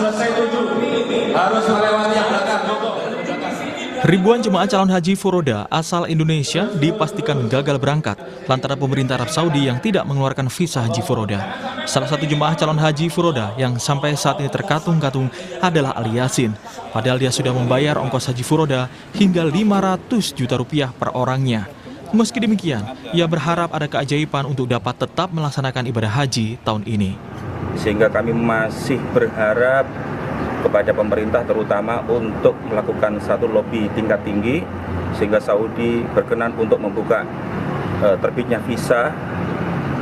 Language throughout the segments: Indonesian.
selesai 7 harus melewati yang belakang. Ribuan jemaah calon haji furoda asal Indonesia dipastikan gagal berangkat lantaran pemerintah Arab Saudi yang tidak mengeluarkan visa haji furoda. Salah satu jemaah calon haji furoda yang sampai saat ini terkatung-katung adalah Ali Yasin. Padahal dia sudah membayar ongkos haji furoda hingga 500 juta rupiah per orangnya. Meski demikian, ia berharap ada keajaiban untuk dapat tetap melaksanakan ibadah haji tahun ini. Sehingga kami masih berharap kepada pemerintah terutama untuk melakukan satu lobby tingkat tinggi sehingga Saudi berkenan untuk membuka terbitnya visa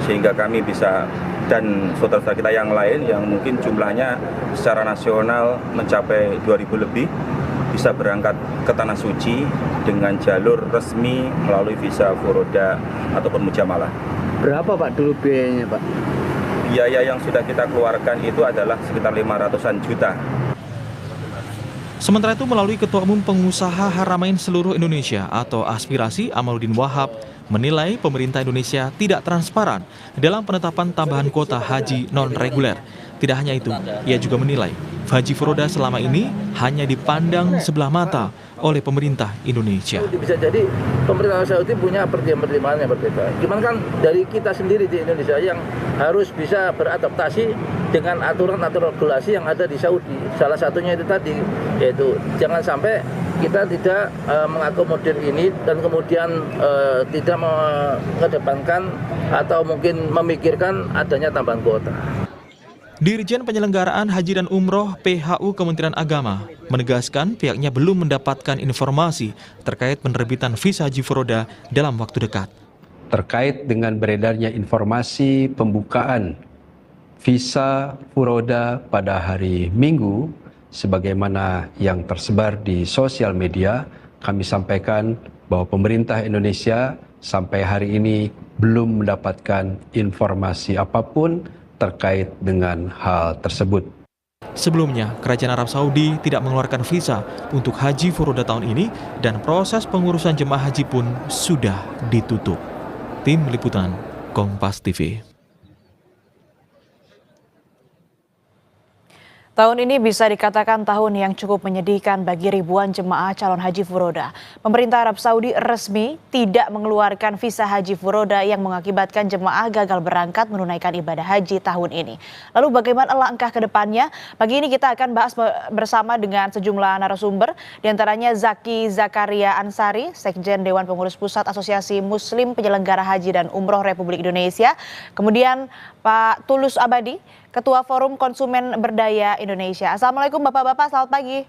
sehingga kami bisa dan saudara-saudara kita yang lain yang mungkin jumlahnya secara nasional mencapai 2.000 lebih bisa berangkat ke Tanah Suci dengan jalur resmi melalui visa furoda ataupun mujamalah. Berapa Pak dulu biayanya Pak? Biaya yang sudah kita keluarkan itu adalah sekitar 500-an juta. Sementara itu melalui Ketua Umum Pengusaha Haramain Seluruh Indonesia atau Aspirasi Amaluddin Wahab menilai pemerintah Indonesia tidak transparan dalam penetapan tambahan kuota haji non-reguler. Tidak hanya itu, ia juga menilai haji furoda selama ini hanya dipandang sebelah mata oleh pemerintah Indonesia. Bisa jadi pemerintah Saudi punya pertimbangan yang berbeda. Cuman kan dari kita sendiri di Indonesia yang harus bisa beradaptasi dengan aturan-aturan regulasi yang ada di Saudi. Salah satunya itu tadi, yaitu jangan sampai kita tidak mengakomodir ini dan kemudian tidak mengedepankan atau mungkin memikirkan adanya tambahan kuota. Dirjen Penyelenggaraan Haji dan Umroh PHU Kementerian Agama menegaskan pihaknya belum mendapatkan informasi terkait penerbitan visa haji furoda dalam waktu dekat. Terkait dengan beredarnya informasi pembukaan visa furoda pada hari Minggu, sebagaimana yang tersebar di sosial media, kami sampaikan bahwa pemerintah Indonesia sampai hari ini belum mendapatkan informasi apapun terkait dengan hal tersebut. Sebelumnya, Kerajaan Arab Saudi tidak mengeluarkan visa untuk haji furoda tahun ini dan proses pengurusan jemaah haji pun sudah ditutup. Tim Liputan, Kompas TV. Tahun ini bisa dikatakan tahun yang cukup menyedihkan bagi ribuan jemaah calon haji furoda. Pemerintah Arab Saudi resmi tidak mengeluarkan visa haji furoda yang mengakibatkan jemaah gagal berangkat menunaikan ibadah haji tahun ini. Lalu bagaimana langkah ke depannya? Pagi ini kita akan bahas bersama dengan sejumlah narasumber, diantaranya Zaki Zakaria Ansari, Sekjen Dewan Pengurus Pusat Asosiasi Muslim Penyelenggara Haji dan Umroh Republik Indonesia. Kemudian Pak Tulus Abadi, Ketua Forum Konsumen Berdaya Indonesia. Assalamualaikum Bapak-Bapak, selamat pagi.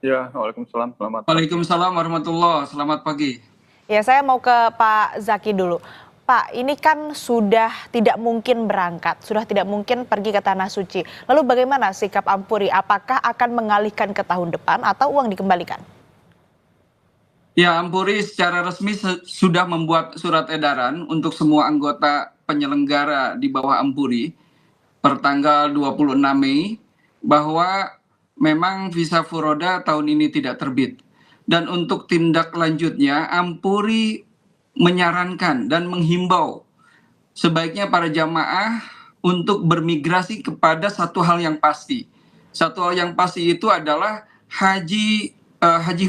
Ya, waalaikumsalam. Waalaikumsalam warahmatullahi, selamat pagi. Ya, saya mau ke Pak Zaki dulu. Pak, ini kan sudah tidak mungkin berangkat, sudah tidak mungkin pergi ke Tanah Suci. Lalu bagaimana sikap Ampuri? Apakah akan mengalihkan ke tahun depan atau uang dikembalikan? Ya, Ampuri secara resmi sudah membuat surat edaran untuk semua anggota penyelenggara di bawah Ampuri per tanggal 26 Mei bahwa memang visa furoda tahun ini tidak terbit. Dan untuk tindak lanjutnya, Ampuri menyarankan dan menghimbau sebaiknya para jamaah untuk bermigrasi kepada satu hal yang pasti. Satu hal yang pasti itu adalah haji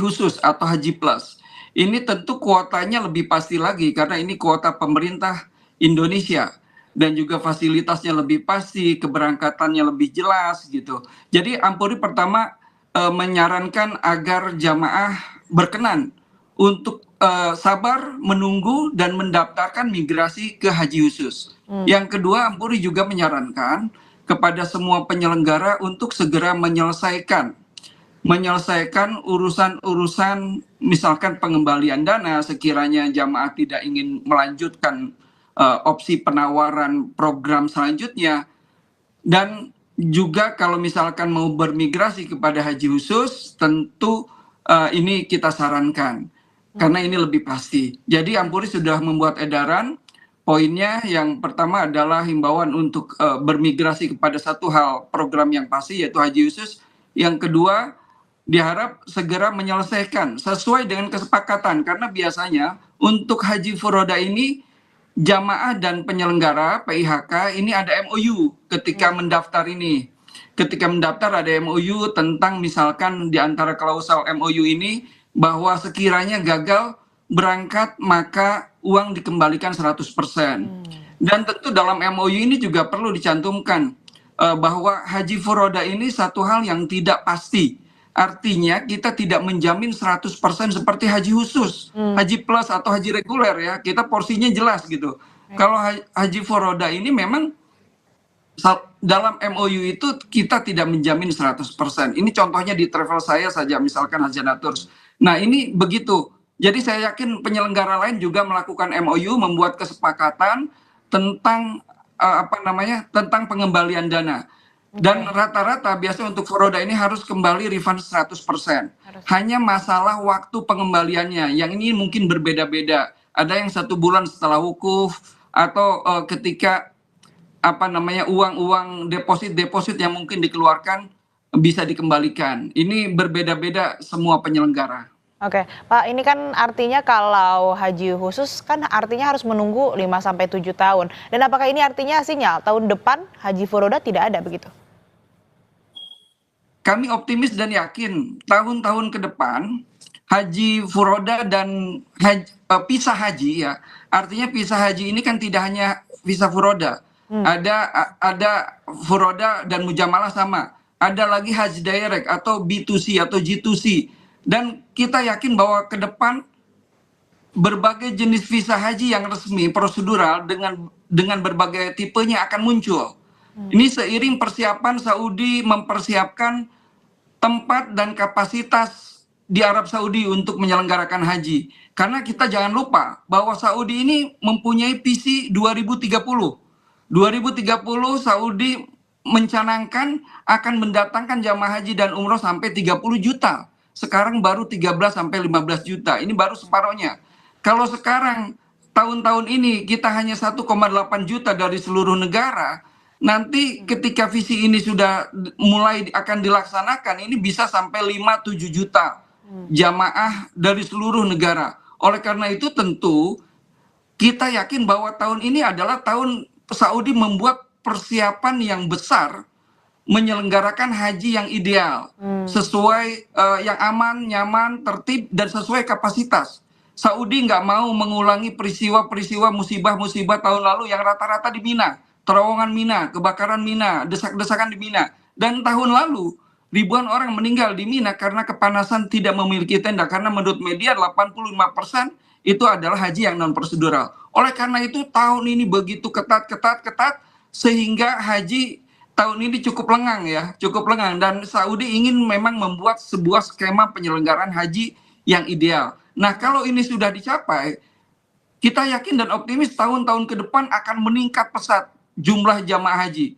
khusus atau haji plus. Ini tentu kuotanya lebih pasti lagi karena ini kuota pemerintah Indonesia. Dan juga fasilitasnya lebih pasti, keberangkatannya lebih jelas gitu. Jadi Ampuri pertama menyarankan agar jamaah berkenan untuk sabar menunggu dan mendaftarkan migrasi ke haji khusus. Yang kedua, Ampuri juga menyarankan kepada semua penyelenggara untuk segera menyelesaikan urusan-urusan misalkan pengembalian dana sekiranya jamaah tidak ingin melanjutkan opsi penawaran program selanjutnya, dan juga kalau misalkan mau bermigrasi kepada haji khusus tentu ini kita sarankan karena ini lebih pasti. Jadi Ampuri sudah membuat edaran, poinnya yang pertama adalah himbauan untuk bermigrasi kepada satu hal program yang pasti yaitu haji khusus. Yang kedua, diharap segera menyelesaikan sesuai dengan kesepakatan karena biasanya untuk haji furoda ini jamaah dan penyelenggara PIHK ini ada MOU ketika mendaftar ini. ketika mendaftar ada MOU tentang misalkan di antara klausal MOU ini bahwa sekiranya gagal berangkat maka uang dikembalikan 100%. Dan tentu dalam MOU ini juga perlu dicantumkan bahwa haji furoda ini satu hal yang tidak pasti. Artinya kita tidak menjamin 100% seperti haji khusus, haji plus atau haji reguler ya. Kita porsinya jelas gitu. Kalau haji furoda ini memang dalam MOU itu kita tidak menjamin 100%. Ini contohnya di travel saya saja, misalkan Hazana Tours. Nah ini begitu. Jadi saya yakin penyelenggara lain juga melakukan MOU, membuat kesepakatan tentang tentang pengembalian dana. Dan rata-rata biasanya untuk furoda ini harus kembali refund 100%. Hanya masalah waktu pengembaliannya, yang ini mungkin berbeda-beda. Ada yang 1 bulan setelah wukuf, atau ketika uang-uang deposit yang mungkin dikeluarkan bisa dikembalikan. Ini berbeda-beda semua penyelenggara. Oke, Pak, ini kan artinya kalau haji khusus kan artinya harus menunggu 5-7 tahun. Dan apakah ini artinya sinyal tahun depan haji furoda tidak ada begitu? Kami optimis dan yakin tahun-tahun ke depan haji furoda dan visa haji ya. Artinya visa haji ini kan tidak hanya visa furoda. Ada furoda dan mujamalah sama. Ada lagi haji direct atau B2C atau G2C. Dan kita yakin bahwa ke depan berbagai jenis visa haji yang resmi prosedural dengan berbagai tipenya akan muncul. Ini seiring persiapan Saudi mempersiapkan tempat dan kapasitas di Arab Saudi untuk menyelenggarakan haji. Karena kita jangan lupa bahwa Saudi ini mempunyai visi 2030. 2030 Saudi mencanangkan akan mendatangkan jamaah haji dan umroh sampai 30 juta. Sekarang baru 13 sampai 15 juta. Ini baru separohnya. Kalau sekarang tahun-tahun ini kita hanya 1,8 juta dari seluruh negara, nanti ketika visi ini sudah mulai akan dilaksanakan, ini bisa sampai 5-7 juta jamaah dari seluruh negara. Oleh karena itu tentu kita yakin bahwa tahun ini adalah tahun Saudi membuat persiapan yang besar menyelenggarakan haji yang ideal, sesuai yang aman, nyaman, tertib, dan sesuai kapasitas. Saudi nggak mau mengulangi peristiwa-peristiwa musibah-musibah tahun lalu yang rata-rata di Mina, terowongan Mina, kebakaran Mina, desak-desakan di Mina. Dan tahun lalu ribuan orang meninggal di Mina karena kepanasan tidak memiliki tenda, karena menurut media 85% itu adalah haji yang non prosedural. Oleh karena itu tahun ini begitu ketat sehingga haji tahun ini cukup lengang ya, dan Saudi ingin memang membuat sebuah skema penyelenggaraan haji yang ideal. Nah, kalau ini sudah dicapai, kita yakin dan optimis tahun-tahun ke depan akan meningkat pesat jumlah jamaah haji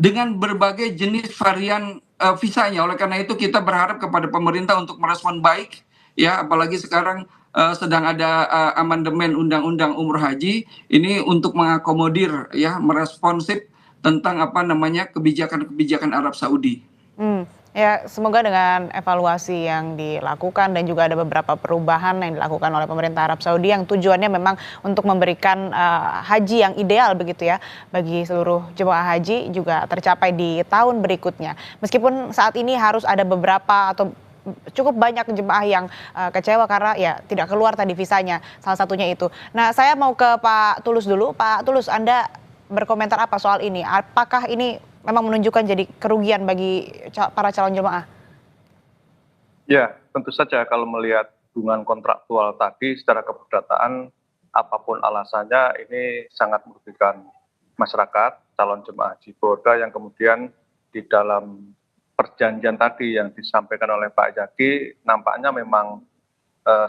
dengan berbagai jenis varian visanya. Oleh karena itu kita berharap kepada pemerintah untuk merespon baik ya, apalagi sekarang sedang ada amandemen undang-undang umroh haji ini untuk mengakomodir ya, meresponsif tentang kebijakan-kebijakan Arab Saudi. Ya, semoga dengan evaluasi yang dilakukan dan juga ada beberapa perubahan yang dilakukan oleh pemerintah Arab Saudi yang tujuannya memang untuk memberikan haji yang ideal begitu ya bagi seluruh jemaah haji juga tercapai di tahun berikutnya. Meskipun saat ini harus ada beberapa atau cukup banyak jemaah yang kecewa karena ya tidak keluar tadi visanya, salah satunya itu. Nah, saya mau ke Pak Tulus dulu. Pak Tulus, Anda berkomentar apa soal ini? Apakah ini memang menunjukkan jadi kerugian bagi para calon jemaah? Ya, tentu saja kalau melihat hubungan kontraktual tadi secara keperdataan, apapun alasannya ini sangat merugikan masyarakat, calon jemaah haji furoda yang kemudian di dalam perjanjian tadi yang disampaikan oleh Pak Jaki nampaknya memang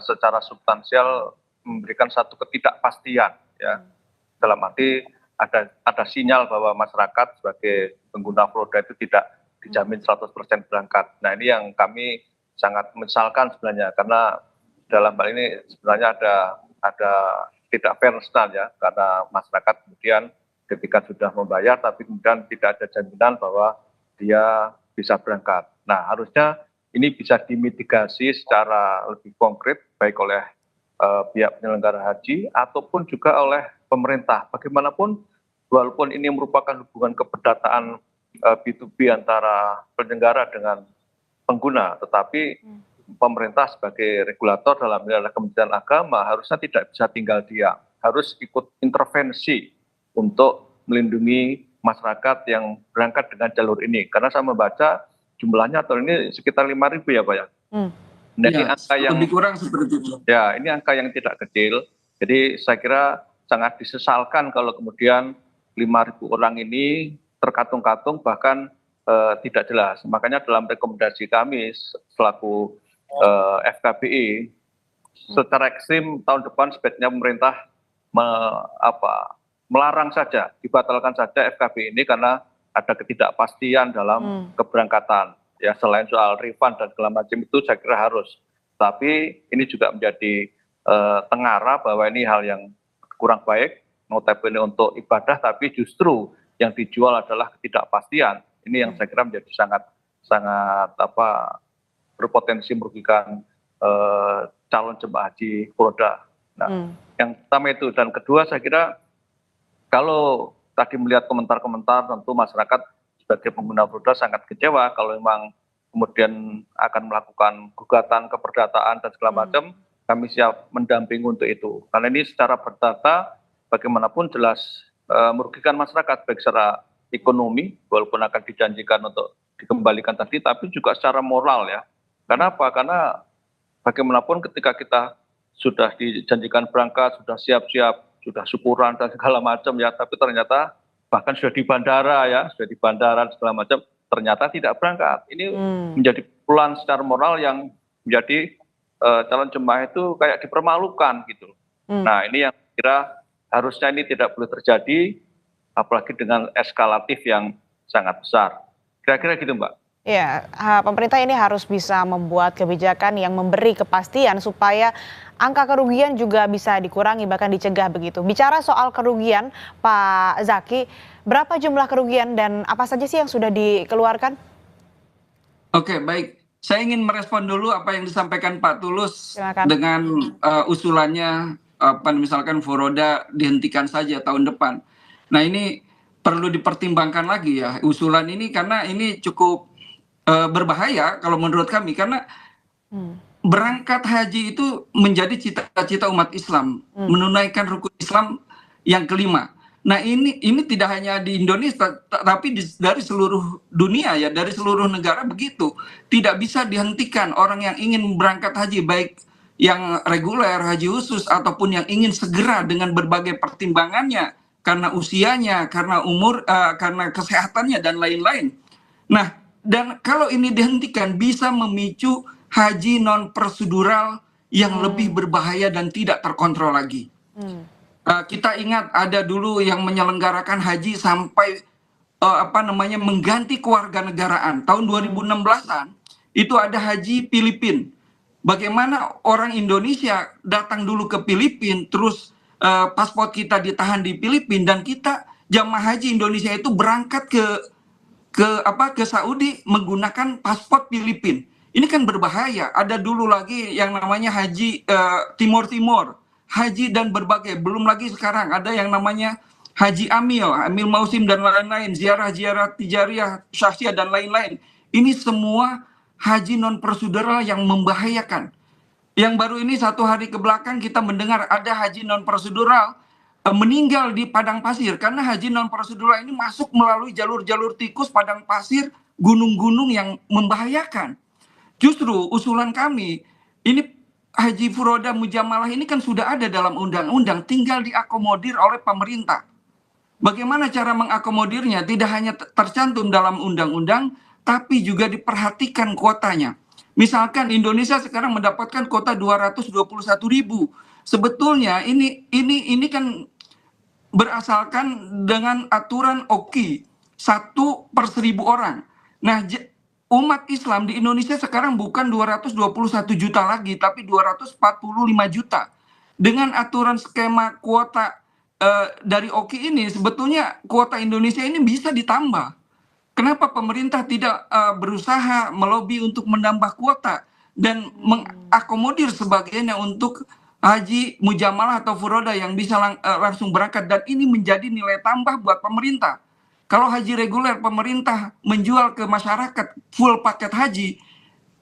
secara substansial memberikan satu ketidakpastian ya. Dalam arti ada sinyal bahwa masyarakat sebagai pengguna furoda itu tidak dijamin 100% berangkat. Nah, ini yang kami sangat menyesalkan sebenarnya, karena dalam hal ini sebenarnya ada tidak fairness ya, karena masyarakat kemudian ketika sudah membayar tapi kemudian tidak ada jaminan bahwa dia bisa berangkat. Nah, harusnya ini bisa dimitigasi secara lebih konkret baik oleh pihak penyelenggara haji ataupun juga oleh pemerintah. Bagaimanapun walaupun ini merupakan hubungan keperdataan B2B antara penyelenggara dengan pengguna, tetapi pemerintah sebagai regulator dalam hal ini Kementerian Agama harusnya tidak bisa tinggal diam, harus ikut intervensi untuk melindungi masyarakat yang berangkat dengan jalur ini. Karena saya membaca jumlahnya tahun ini sekitar 5.000 ya Pak ya. Nah, ini Ya, angka yang lebih kurang seperti itu. ya ini angka yang tidak kecil. Jadi saya kira sangat disesalkan kalau kemudian 5.000 orang ini terkatung-katung bahkan tidak jelas. Makanya dalam rekomendasi kami selaku FKBI secara ekstrim tahun depan sebaiknya pemerintah melarang saja, dibatalkan saja FKBI ini karena ada ketidakpastian dalam keberangkatan. Ya, selain soal refund dan segala macam itu saya kira harus. Tapi ini juga menjadi tengara bahwa ini hal yang kurang baik, notabene untuk ibadah, tapi justru yang dijual adalah ketidakpastian. Ini yang saya kira menjadi sangat berpotensi merugikan calon jemaah haji furoda. Nah, yang pertama itu, dan kedua saya kira kalau tadi melihat komentar-komentar, tentu masyarakat sebagai pengguna furoda sangat kecewa kalau memang kemudian akan melakukan gugatan keperdataan dan segala macam. Kami siap mendampingi untuk itu. Karena ini secara perdata bagaimanapun jelas merugikan masyarakat baik secara ekonomi, walaupun akan dijanjikan untuk dikembalikan tadi, tapi juga secara moral ya. Karena apa? Karena bagaimanapun ketika kita sudah dijanjikan berangkat, sudah siap-siap, sudah syukuran dan segala macam ya, tapi ternyata bahkan sudah di bandara ya, sudah di bandara dan segala macam, ternyata tidak berangkat. Ini menjadi pukulan secara moral yang menjadi calon jemaah itu kayak dipermalukan gitu. Nah, ini yang kira harusnya ini tidak boleh terjadi, apalagi dengan eskalatif yang sangat besar. Kira-kira gitu Mbak. Ya, pemerintah ini harus bisa membuat kebijakan yang memberi kepastian supaya angka kerugian juga bisa dikurangi, bahkan dicegah begitu. Bicara soal kerugian, Pak Zaki, berapa jumlah kerugian dan apa saja sih yang sudah dikeluarkan? Oke, baik. Saya ingin merespon dulu apa yang disampaikan Pak Tulus. Silakan. Dengan usulannya misalkan furoda dihentikan saja tahun depan. Nah, ini perlu dipertimbangkan lagi ya usulan ini, karena ini cukup berbahaya kalau menurut kami, karena berangkat haji itu menjadi cita-cita umat Islam, menunaikan rukun Islam yang kelima. Nah, ini tidak hanya di Indonesia, tapi dari seluruh dunia ya, dari seluruh negara begitu. Tidak bisa dihentikan orang yang ingin berangkat haji, baik yang reguler, haji khusus, ataupun yang ingin segera dengan berbagai pertimbangannya, karena usianya, karena umur, karena kesehatannya dan lain-lain. Nah, dan kalau ini dihentikan bisa memicu haji non prosedural yang lebih berbahaya dan tidak terkontrol lagi. Kita ingat ada dulu yang menyelenggarakan haji sampai mengganti kewarganegaraan. Tahun 2016-an itu ada haji Filipina. Bagaimana orang Indonesia datang dulu ke Filipina, terus paspor kita ditahan di Filipina, dan kita jamaah haji Indonesia itu berangkat ke Saudi menggunakan paspor Filipina. Ini kan berbahaya. Ada dulu lagi yang namanya haji Timur Timur, haji dan berbagai. Belum lagi sekarang ada yang namanya haji Amil Mausim dan lain-lain, ziarah tijariyah, syahsiah dan lain-lain. Ini semua haji non prosedural yang membahayakan. Yang baru ini 1 hari ke belakang kita mendengar ada haji non prosedural meninggal di padang pasir, karena haji non prosedural ini masuk melalui jalur-jalur tikus, padang pasir, gunung-gunung yang membahayakan. Justru usulan kami ini, haji furoda mujamalah ini kan sudah ada dalam undang-undang, tinggal diakomodir oleh pemerintah. Bagaimana cara mengakomodirnya? Tidak hanya tercantum dalam undang-undang, tapi juga diperhatikan kuotanya. Misalkan Indonesia sekarang mendapatkan kuota 221.000. Sebetulnya ini kan berasalkan dengan aturan OKI 1/1000 orang. Nah, umat Islam di Indonesia sekarang bukan 221 juta lagi, tapi 245 juta. Dengan aturan skema kuota dari OKI ini, sebetulnya kuota Indonesia ini bisa ditambah. Kenapa pemerintah tidak berusaha melobi untuk menambah kuota dan mengakomodir sebagainya untuk haji mujamalah atau furoda yang bisa langsung berangkat, dan ini menjadi nilai tambah buat pemerintah. Kalau haji reguler pemerintah menjual ke masyarakat full paket haji,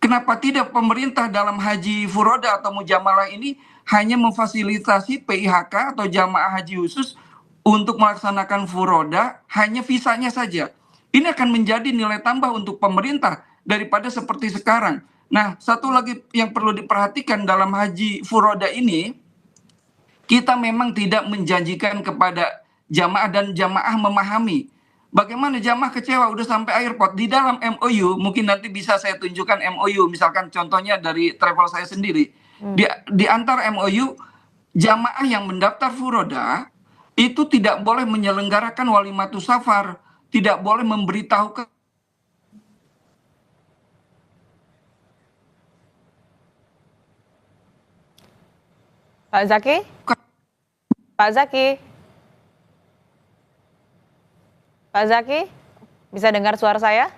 kenapa tidak pemerintah dalam haji furoda atau mujamalah ini hanya memfasilitasi PIHK atau jamaah haji khusus untuk melaksanakan furoda hanya visanya saja. Ini akan menjadi nilai tambah untuk pemerintah daripada seperti sekarang. Nah, satu lagi yang perlu diperhatikan dalam haji furoda ini, kita memang tidak menjanjikan kepada jamaah dan jamaah memahami. Bagaimana jamaah kecewa udah sampai airport di dalam MOU, mungkin nanti bisa saya tunjukkan MOU, misalkan contohnya dari travel saya sendiri. Di antar MOU, jamaah yang mendaftar furoda itu tidak boleh menyelenggarakan walimatus safar, tidak boleh memberitahu ke Pak Zaki? Pak Zaki? Pak Zaki? Bisa dengar suara saya?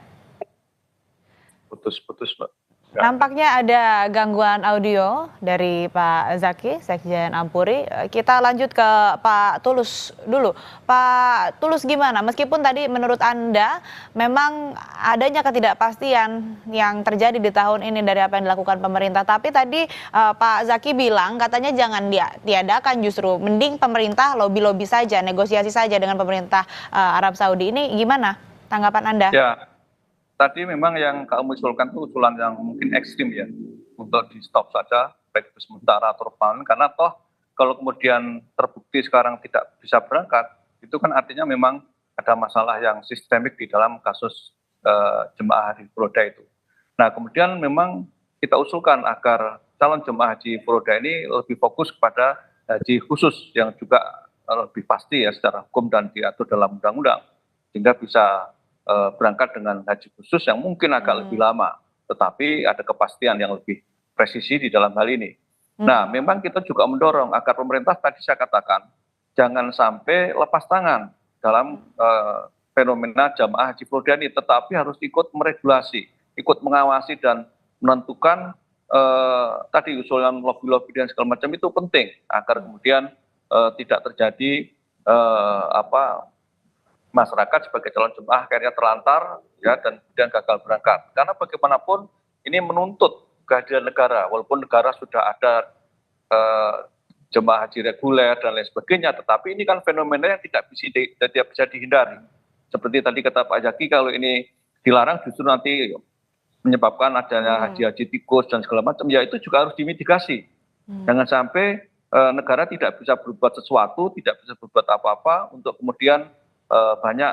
Putus-putus, Mbak. Nampaknya ada gangguan audio dari Pak Zaki, Sekjen Ampuri. Kita lanjut ke Pak Tulus dulu. Pak Tulus gimana? Meskipun tadi menurut Anda memang adanya ketidakpastian yang terjadi di tahun ini dari apa yang dilakukan pemerintah. Tapi tadi Pak Zaki bilang katanya jangan diadakan, justru mending pemerintah lobby-lobby saja, negosiasi saja dengan pemerintah Arab Saudi. Ini gimana tanggapan Anda? Ya, tadi memang yang kami usulkan itu usulan yang mungkin ekstrim ya, untuk di stop saja, baik itu sementara atau permanen, karena toh kalau kemudian terbukti sekarang tidak bisa berangkat, itu kan artinya memang ada masalah yang sistemik di dalam kasus jemaah haji furoda itu. Nah, kemudian memang kita usulkan agar calon jemaah haji furoda ini lebih fokus kepada haji khusus yang juga lebih pasti ya secara hukum dan diatur dalam undang-undang, sehingga bisa berangkat dengan haji khusus yang mungkin agak lebih lama, tetapi ada kepastian yang lebih presisi di dalam hal ini. Nah, memang kita juga mendorong agar pemerintah tadi saya katakan jangan sampai lepas tangan dalam fenomena jamaah haji furoda ini, tetapi harus ikut meregulasi, ikut mengawasi dan menentukan tadi usulan lobby-lobby dan segala macam itu penting agar kemudian tidak terjadi masyarakat sebagai calon jemaah akhirnya terlantar ya dan kemudian gagal berangkat. Karena bagaimanapun ini menuntut kehadiran negara, walaupun negara sudah ada jemaah haji reguler dan lain sebagainya, tetapi ini kan fenomena yang tidak bisa dihindari. Seperti tadi kata Pak Zaki, kalau ini dilarang justru nanti menyebabkan adanya haji-haji tikus dan segala macam, ya itu juga harus dimitigasi. Jangan sampai negara tidak bisa berbuat sesuatu, tidak bisa berbuat apa-apa untuk kemudian banyak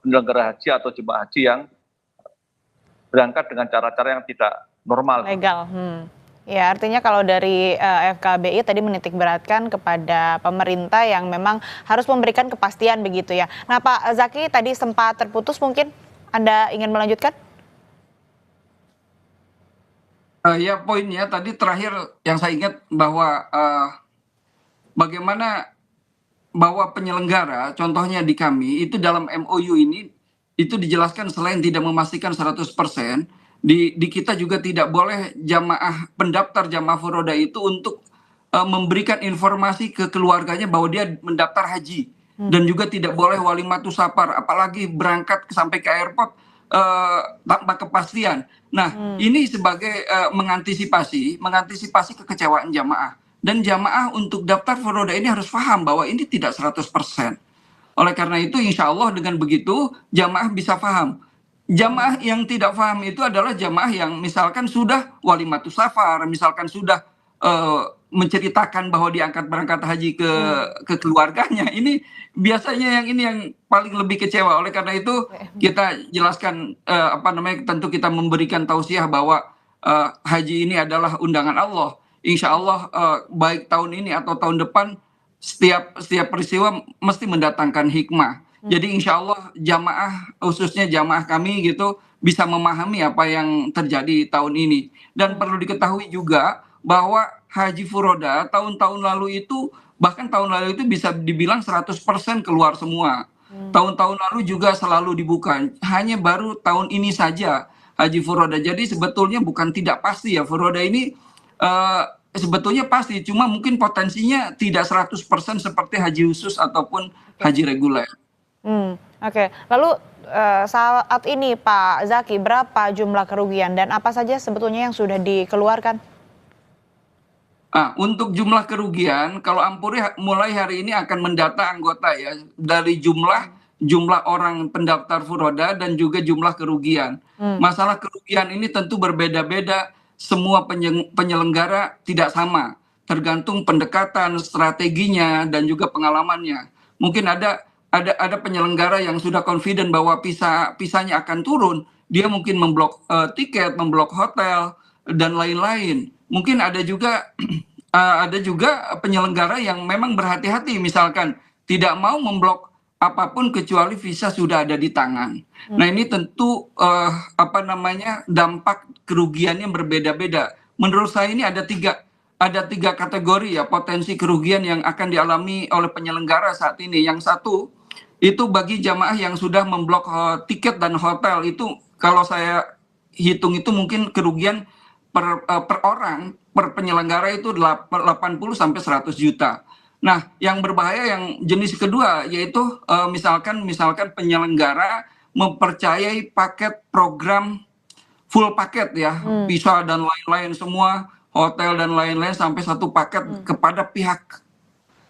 penyelenggara haji atau jemaah haji yang berangkat dengan cara-cara yang tidak normal. Legal. Ya, artinya kalau dari FKBI tadi menitik beratkan kepada pemerintah yang memang harus memberikan kepastian begitu ya. Nah, Pak Zaki tadi sempat terputus, mungkin Anda ingin melanjutkan? Ya, poinnya tadi terakhir yang saya ingat bahwa bagaimana bahwa penyelenggara, contohnya di kami, itu dalam MOU ini, itu dijelaskan selain tidak memastikan 100%, di kita juga tidak boleh jamaah pendaftar jamaah furoda itu untuk memberikan informasi ke keluarganya bahwa dia mendaftar haji. Dan juga tidak boleh walimatus safar, apalagi berangkat sampai ke airport tanpa kepastian. Nah, ini sebagai mengantisipasi kekecewaan jamaah. Dan jamaah untuk daftar furoda ini harus paham bahwa ini tidak 100%. Oleh karena itu insya Allah dengan begitu jamaah bisa paham. Jamaah yang tidak paham itu adalah jamaah yang misalkan sudah walimatus safar, misalkan sudah menceritakan bahwa diangkat berangkat haji ke keluarganya. Ini biasanya yang paling lebih kecewa. Oleh karena itu kita jelaskan tentu kita memberikan tausiah bahwa haji ini adalah undangan Allah. Insya Allah baik tahun ini atau tahun depan setiap peristiwa mesti mendatangkan hikmah. Jadi insya Allah jamaah, khususnya jamaah kami gitu, bisa memahami apa yang terjadi tahun ini. Dan perlu diketahui juga bahwa haji furoda tahun-tahun lalu itu, bahkan tahun lalu itu bisa dibilang 100% keluar semua. Tahun-tahun lalu juga selalu dibuka, hanya baru tahun ini saja haji furoda. Jadi sebetulnya bukan tidak pasti ya, furoda ini sebetulnya pasti, cuma mungkin potensinya tidak 100% seperti haji khusus ataupun haji reguler. Oke, lalu saat ini Pak Zaki, berapa jumlah kerugian dan apa saja sebetulnya yang sudah dikeluarkan? Untuk jumlah kerugian, kalau Ampuri mulai hari ini akan mendata anggota ya, dari jumlah orang pendaftar Furoda dan juga jumlah kerugian. Masalah kerugian ini tentu berbeda-beda, semua penyelenggara tidak sama, tergantung pendekatan, strateginya dan juga pengalamannya. Mungkin ada penyelenggara yang sudah confident bahwa pisanya akan turun, dia mungkin memblok tiket, memblok hotel dan lain-lain. Mungkin ada juga penyelenggara yang memang berhati-hati, misalkan tidak mau memblok apapun kecuali visa sudah ada di tangan. Nah ini tentu dampak kerugiannya berbeda-beda. Menurut saya ini ada tiga kategori ya potensi kerugian yang akan dialami oleh penyelenggara saat ini. Yang satu itu bagi jamaah yang sudah memblok tiket dan hotel, itu kalau saya hitung itu mungkin kerugian per orang, per penyelenggara itu 80 sampai 100 juta. Nah, yang berbahaya yang jenis kedua yaitu misalkan penyelenggara mempercayai paket program full paket ya, visa dan lain-lain semua, hotel dan lain-lain sampai satu paket kepada pihak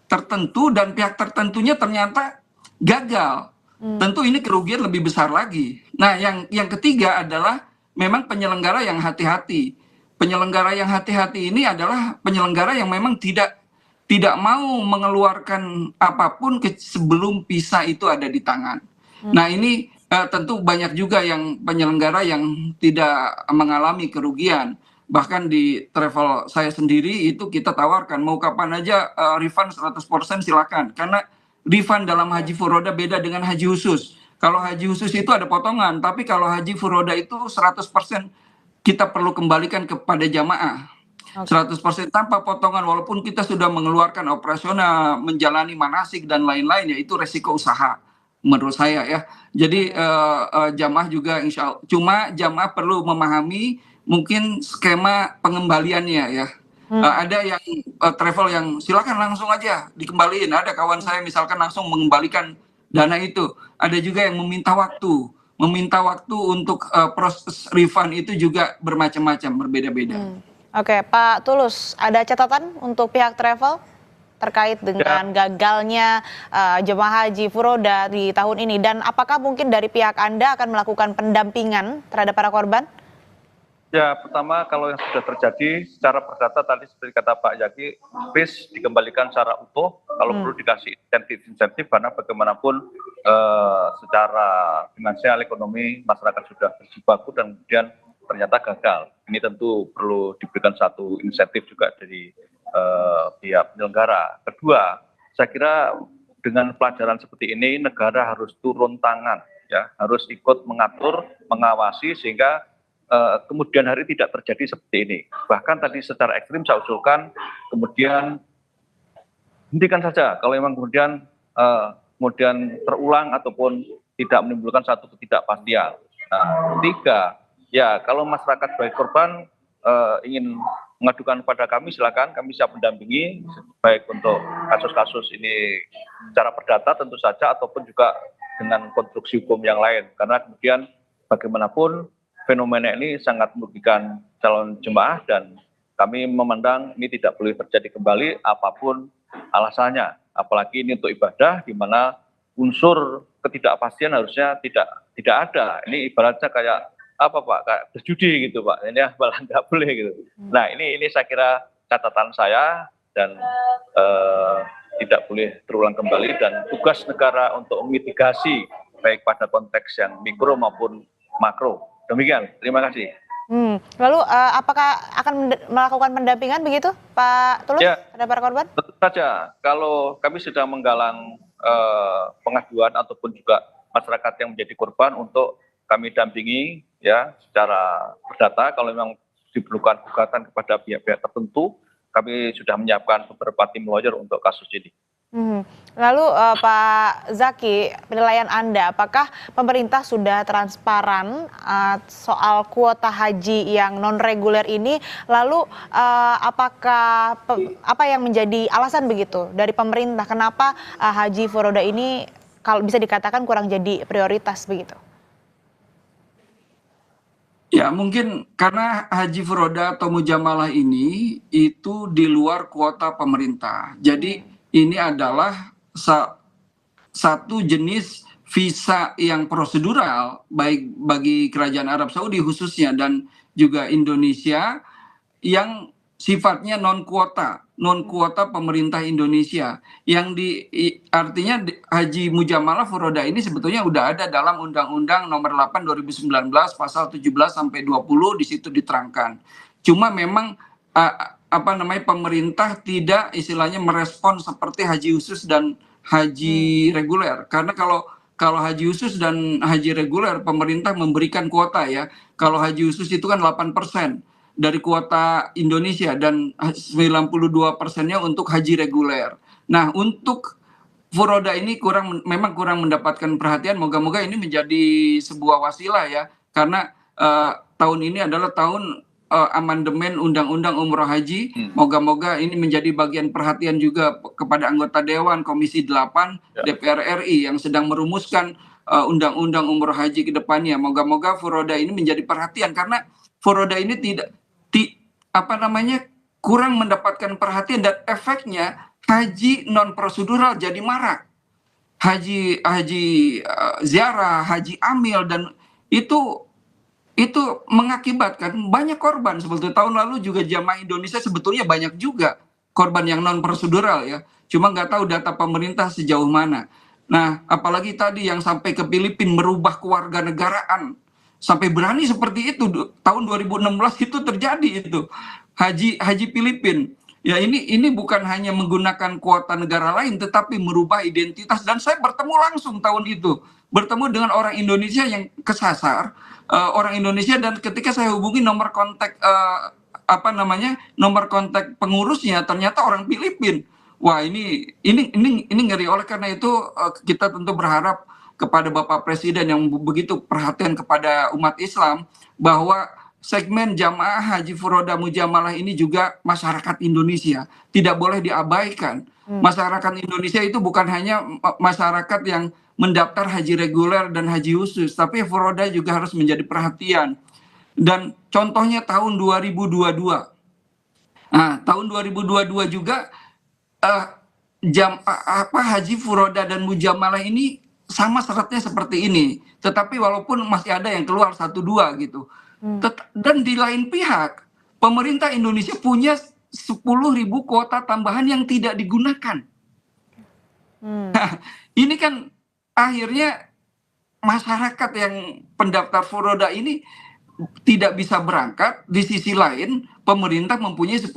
tertentu dan pihak tertentunya ternyata gagal. Tentu ini kerugian lebih besar lagi. Nah, yang ketiga adalah memang penyelenggara yang hati-hati. Penyelenggara yang hati-hati ini adalah penyelenggara yang memang tidak mau mengeluarkan apapun sebelum visa itu ada di tangan. Nah ini tentu banyak juga yang penyelenggara yang tidak mengalami kerugian. Bahkan di travel saya sendiri itu kita tawarkan mau kapan aja refund 100% silakan. Karena refund dalam haji furoda beda dengan haji khusus. Kalau haji khusus itu ada potongan, tapi kalau haji furoda itu 100% kita perlu kembalikan kepada jamaah. 100% tanpa potongan, walaupun kita sudah mengeluarkan operasional, menjalani manasik dan lain-lain, ya itu resiko usaha menurut saya ya. Jadi jamaah juga insya Allah, cuma jamaah perlu memahami mungkin skema pengembaliannya ya. Ada yang travel yang silakan langsung aja dikembaliin, ada kawan saya misalkan langsung mengembalikan dana itu, ada juga yang meminta waktu untuk proses refund itu juga bermacam-macam, berbeda-beda. Oke, Pak Tulus, ada catatan untuk pihak travel terkait dengan gagalnya jemaah haji furoda di tahun ini, dan apakah mungkin dari pihak Anda akan melakukan pendampingan terhadap para korban? Ya, pertama kalau yang sudah terjadi secara perdata tadi seperti kata Pak Zaki, bis dikembalikan secara utuh, kalau perlu dikasih insentif karena bagaimanapun secara finansial ekonomi masyarakat sudah berjibaku dan kemudian ternyata gagal. Ini tentu perlu diberikan satu insentif juga dari pihak penyelenggara. Kedua, saya kira dengan pelajaran seperti ini negara harus turun tangan, ya, harus ikut mengatur, mengawasi sehingga kemudian hari tidak terjadi seperti ini. Bahkan tadi secara ekstrim saya usulkan kemudian hentikan saja kalau memang kemudian terulang ataupun tidak menimbulkan satu ketidakpastian. Nah, ketiga, ya kalau masyarakat sebagai korban ingin mengadukan kepada kami, silakan, kami siap mendampingi baik untuk kasus-kasus ini secara perdata tentu saja ataupun juga dengan konstruksi hukum yang lain, karena kemudian bagaimanapun fenomena ini sangat merugikan calon jemaah dan kami memandang ini tidak boleh terjadi kembali apapun alasannya, apalagi ini untuk ibadah di mana unsur ketidakpastian harusnya tidak ada. Ini ibaratnya kayak apa Pak, kayak berjudi gitu Pak, ini malah nggak boleh gitu. Nah ini saya kira catatan saya dan tidak boleh terulang kembali, dan tugas negara untuk mitigasi baik pada konteks yang mikro maupun makro. Demikian, terima kasih. Lalu apakah akan melakukan pendampingan begitu Pak Tulus pada para korban? Tentu saja, kalau kami sedang menggalang pengaduan ataupun juga masyarakat yang menjadi korban untuk kami dampingi ya secara perdata. Kalau memang diperlukan gugatan kepada pihak-pihak tertentu, kami sudah menyiapkan beberapa tim lawyer untuk kasus ini. Lalu Pak Zaki, penilaian Anda, apakah pemerintah sudah transparan soal kuota haji yang non reguler ini? Lalu apakah apa yang menjadi alasan begitu dari pemerintah kenapa haji furoda ini kalau bisa dikatakan kurang jadi prioritas begitu? Ya, mungkin karena haji furoda atau mujamalah ini itu di luar kuota pemerintah. Jadi ini adalah satu jenis visa yang prosedural baik bagi Kerajaan Arab Saudi khususnya dan juga Indonesia yang sifatnya non kuota pemerintah Indonesia yang artinya haji mujamalah furoda ini sebetulnya udah ada dalam Undang-Undang Nomor 8 2019 pasal 17 sampai 20 di situ diterangkan. Cuma memang pemerintah tidak istilahnya merespon seperti haji khusus dan haji reguler, karena kalau haji khusus dan haji reguler pemerintah memberikan kuota ya. Kalau haji khusus itu kan 8% dari kuota Indonesia dan 92%-nya untuk haji reguler. Nah, untuk furoda ini memang kurang mendapatkan perhatian. Moga-moga ini menjadi sebuah wasilah ya, karena tahun ini adalah tahun amandemen Undang-Undang Umroh Haji. Moga-moga ini menjadi bagian perhatian juga kepada anggota Dewan Komisi 8 DPR RI yang sedang merumuskan Undang-Undang Umroh Haji ke depannya. Moga-moga furoda ini menjadi perhatian, karena furoda ini kurang mendapatkan perhatian dan efeknya haji non prosedural jadi marak. Haji ziarah, haji amil, dan itu mengakibatkan banyak korban. Sebetulnya tahun lalu juga jamaah Indonesia sebetulnya banyak juga korban yang non prosedural ya. Cuma nggak tahu data pemerintah sejauh mana. Nah, apalagi tadi yang sampai ke Filipina merubah kewarganegaraan. Sampai berani seperti itu tahun 2016 itu terjadi itu haji Filipina. Ya ini bukan hanya menggunakan kuota negara lain tetapi merubah identitas, dan saya bertemu langsung tahun itu dengan orang Indonesia yang kesasar, orang Indonesia, dan ketika saya hubungi nomor kontak pengurusnya ternyata orang Filipina. Wah, ini ngeri. Oleh karena itu kita tentu berharap kepada Bapak Presiden yang begitu perhatian kepada umat Islam bahwa segmen jamaah haji furoda mujamalah ini juga masyarakat Indonesia tidak boleh diabaikan. Masyarakat Indonesia itu bukan hanya masyarakat yang mendaftar haji reguler dan haji khusus, tapi furoda juga harus menjadi perhatian. Dan contohnya tahun 2022. Nah, tahun 2022 juga haji furoda dan mujamalah ini sama syaratnya seperti ini, tetapi walaupun masih ada yang keluar 1-2 gitu. Dan di lain pihak, pemerintah Indonesia punya 10.000 kuota tambahan yang tidak digunakan. Nah, ini kan akhirnya masyarakat yang pendaftar furoda ini tidak bisa berangkat. Di sisi lain, pemerintah mempunyai 10.000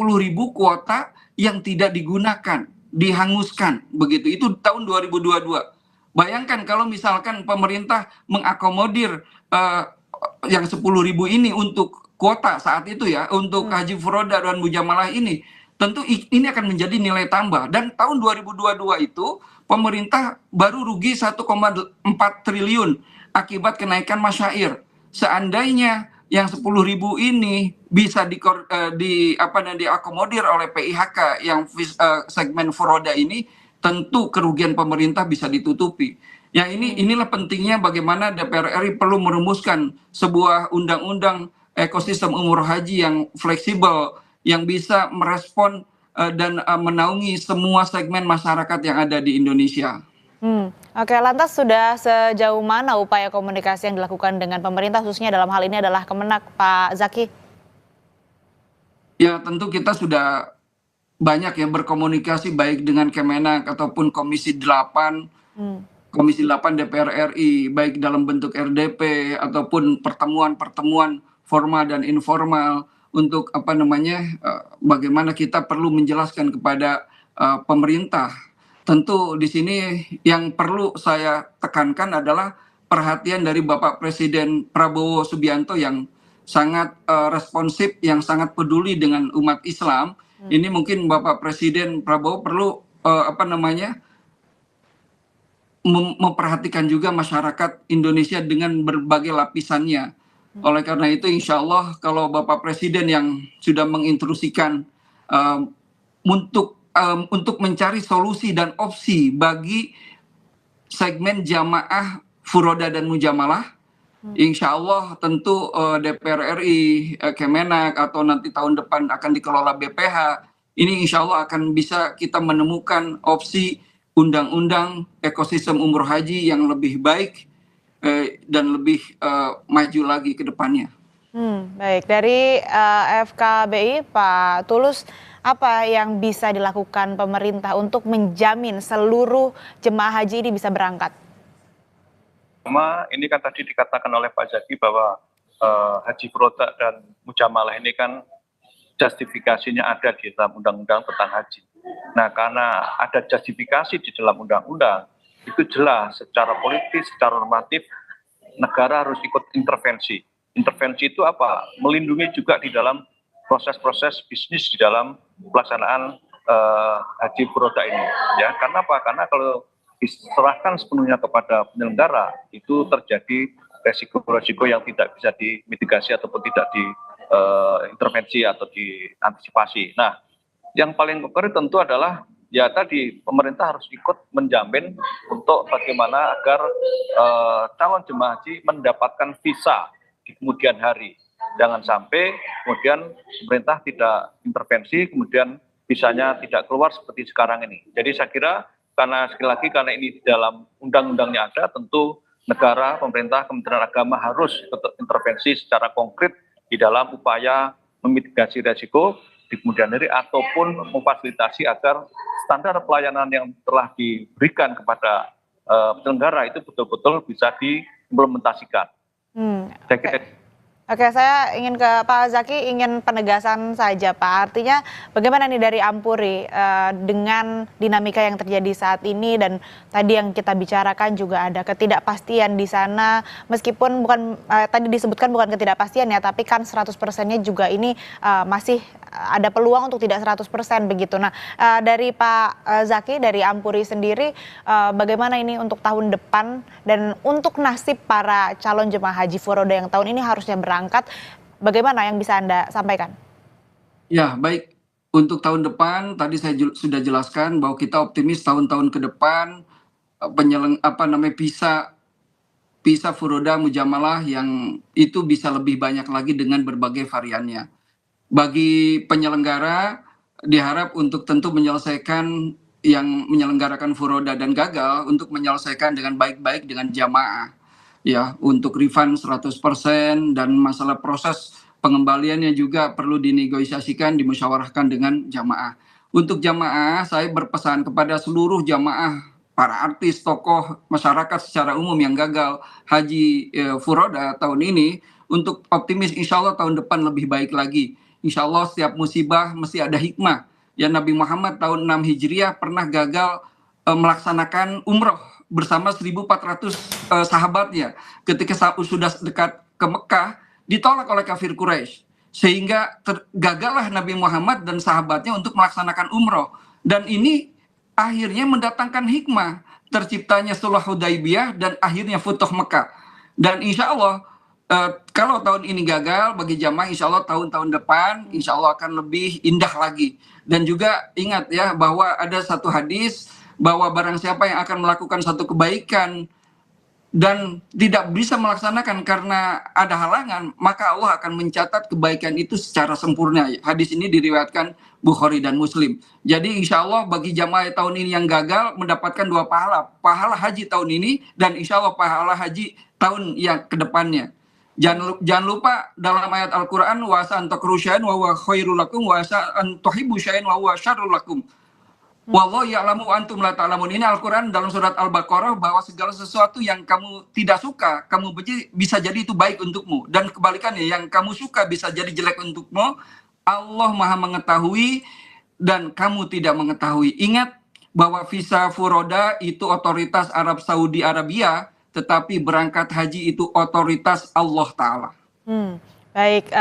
kuota yang tidak digunakan, dihanguskan begitu. Itu tahun 2022. Bayangkan kalau misalkan pemerintah mengakomodir yang 10.000 ini untuk kuota saat itu ya, untuk haji furoda dan mujamalah ini, tentu ini akan menjadi nilai tambah. Dan tahun 2022 itu pemerintah baru rugi 1,4 triliun akibat kenaikan masyair. Seandainya yang 10.000 ini bisa diakomodir oleh PIHK yang segmen furoda ini, tentu kerugian pemerintah bisa ditutupi. Ya, inilah pentingnya bagaimana DPR RI perlu merumuskan sebuah undang-undang ekosistem umroh haji yang fleksibel, yang bisa merespon dan menaungi semua segmen masyarakat yang ada di Indonesia. Oke, lantas sudah sejauh mana upaya komunikasi yang dilakukan dengan pemerintah, khususnya dalam hal ini adalah Kemenak, Pak Zaki? Ya, tentu kita sudah banyak ya berkomunikasi baik dengan Kemenak ataupun Komisi 8 DPR RI, baik dalam bentuk RDP ataupun pertemuan formal dan informal untuk bagaimana kita perlu menjelaskan kepada pemerintah. Tentu di sini yang perlu saya tekankan adalah perhatian dari Bapak Presiden Prabowo Subianto yang sangat responsif, yang sangat peduli dengan umat Islam. Ini mungkin Bapak Presiden Prabowo perlu memperhatikan juga masyarakat Indonesia dengan berbagai lapisannya. Oleh karena itu, insya Allah kalau Bapak Presiden yang sudah menginstruksikan untuk mencari solusi dan opsi bagi segmen jamaah furoda dan mujamalah. Insya Allah tentu DPR RI, Kemenak, atau nanti tahun depan akan dikelola BPH. Ini insya Allah akan bisa kita menemukan opsi undang-undang ekosistem umroh haji yang lebih baik dan lebih maju lagi ke depannya. Baik, dari FKBI Pak Tulus, apa yang bisa dilakukan pemerintah untuk menjamin seluruh jemaah haji ini bisa berangkat? Ini kan tadi dikatakan oleh Pak Zaki bahwa haji furoda dan mujamalah ini kan justifikasinya ada di dalam undang-undang tentang haji. Nah, karena ada justifikasi di dalam undang-undang, itu jelas secara politis, secara normatif, negara harus ikut intervensi. Intervensi itu apa? Melindungi juga di dalam proses-proses bisnis di dalam pelaksanaan haji furoda ini. Ya, karena apa? Karena kalau diserahkan sepenuhnya kepada penyelenggara, itu terjadi resiko-resiko yang tidak bisa dimitigasi ataupun tidak diintervensi atau diantisipasi. Nah, yang paling konkret tentu adalah ya tadi pemerintah harus ikut menjamin untuk bagaimana agar calon jemaah haji mendapatkan visa di kemudian hari. Jangan sampai kemudian pemerintah tidak intervensi, kemudian visanya tidak keluar seperti sekarang ini. Jadi saya kira karena sekali lagi karena ini di dalam undang-undangnya ada, tentu negara, pemerintah, Kementerian Agama harus intervensi secara konkret di dalam upaya memitigasi resiko di kemudian hari ataupun memfasilitasi agar standar pelayanan yang telah diberikan kepada penyelenggara itu betul-betul bisa diimplementasikan. Oke, saya ingin ke Pak Zaki, ingin penegasan saja Pak. Artinya bagaimana nih dari Ampuri dengan dinamika yang terjadi saat ini dan tadi yang kita bicarakan juga ada ketidakpastian di sana, meskipun bukan tadi disebutkan bukan ketidakpastian ya, tapi kan 100%-nya juga ini masih ada peluang untuk tidak 100% begitu. Nah, dari Pak Zaki, dari Ampuri sendiri, bagaimana ini untuk tahun depan dan untuk nasib para calon jemaah haji furoda yang tahun ini harusnya berangkat, bagaimana yang bisa Anda sampaikan? Ya, baik. Untuk tahun depan, tadi saya sudah jelaskan bahwa kita optimis tahun-tahun ke depan visa furoda mujamalah yang itu bisa lebih banyak lagi dengan berbagai variannya. Bagi penyelenggara diharap untuk tentu menyelesaikan yang menyelenggarakan furoda dan gagal untuk menyelesaikan dengan baik-baik dengan jamaah. Ya, untuk refund 100% dan masalah proses pengembaliannya juga perlu dinegosiasikan, dimusyawarahkan dengan jamaah. Untuk jamaah, saya berpesan kepada seluruh jamaah, para artis, tokoh, masyarakat secara umum yang gagal haji furoda tahun ini, untuk optimis insya Allah tahun depan lebih baik lagi. Insya Allah setiap musibah mesti ada hikmah. Ya, Nabi Muhammad tahun 6 Hijriah pernah gagal melaksanakan umroh bersama 1.400 sahabatnya. Ketika sudah dekat ke Mekah, ditolak oleh kafir Quraisy. Sehingga gagallah Nabi Muhammad dan sahabatnya untuk melaksanakan umroh. Dan ini akhirnya mendatangkan hikmah. Terciptanya Sulh Hudaibiyah dan akhirnya Futuh Mekah. Dan insya Allah, kalau tahun ini gagal bagi jamaah, insya Allah tahun-tahun depan insya Allah akan lebih indah lagi. Dan juga ingat ya bahwa ada satu hadis bahwa barang siapa yang akan melakukan satu kebaikan dan tidak bisa melaksanakan karena ada halangan, maka Allah akan mencatat kebaikan itu secara sempurna. Hadis ini diriwayatkan Bukhari dan Muslim. Jadi insya Allah bagi jamaah tahun ini yang gagal mendapatkan 2 pahala. Pahala haji tahun ini dan insya Allah pahala haji tahun yang kedepannya. Jangan lupa dalam ayat Al-Quran, wa asa an takruhu syai'an wa huwa khairul lakum wa asa an tuhibbu syai'an wa huwa syarrul lakum. Wallahu ya'lamu wa antum la ta'lamun. Ini Al-Quran dalam surat Al-Baqarah bahwa segala sesuatu yang kamu tidak suka, kamu benci, bisa jadi itu baik untukmu. Dan kebalikannya, yang kamu suka bisa jadi jelek untukmu. Allah Maha mengetahui dan kamu tidak mengetahui. Ingat bahwa visa furoda itu otoritas Arab Saudi Arabia, tetapi berangkat haji itu otoritas Allah Ta'ala. Baik,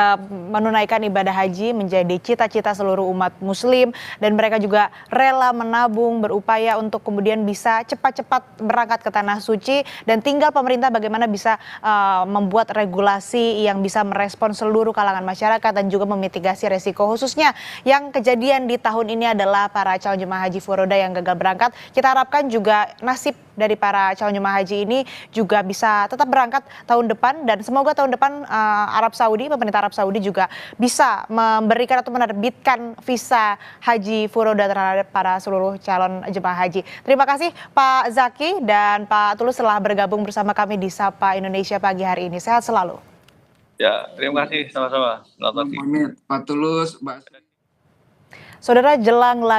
menunaikan ibadah haji menjadi cita-cita seluruh umat muslim dan mereka juga rela menabung, berupaya untuk kemudian bisa cepat-cepat berangkat ke tanah suci dan tinggal pemerintah bagaimana bisa membuat regulasi yang bisa merespon seluruh kalangan masyarakat dan juga memitigasi resiko, khususnya yang kejadian di tahun ini adalah para calon jemaah haji furoda yang gagal berangkat. Kita harapkan juga nasib dari para calon jemaah haji ini juga bisa tetap berangkat tahun depan dan semoga tahun depan pemerintah Arab Saudi juga bisa memberikan atau menerbitkan visa haji furoda terhadap para seluruh calon jemaah haji. Terima kasih Pak Zaki dan Pak Tulus telah bergabung bersama kami di Sapa Indonesia pagi hari ini. Sehat selalu. Ya, terima kasih sama-sama. Selamat pagi. Pak Tulus, Mbak. Saudara, jelang lagi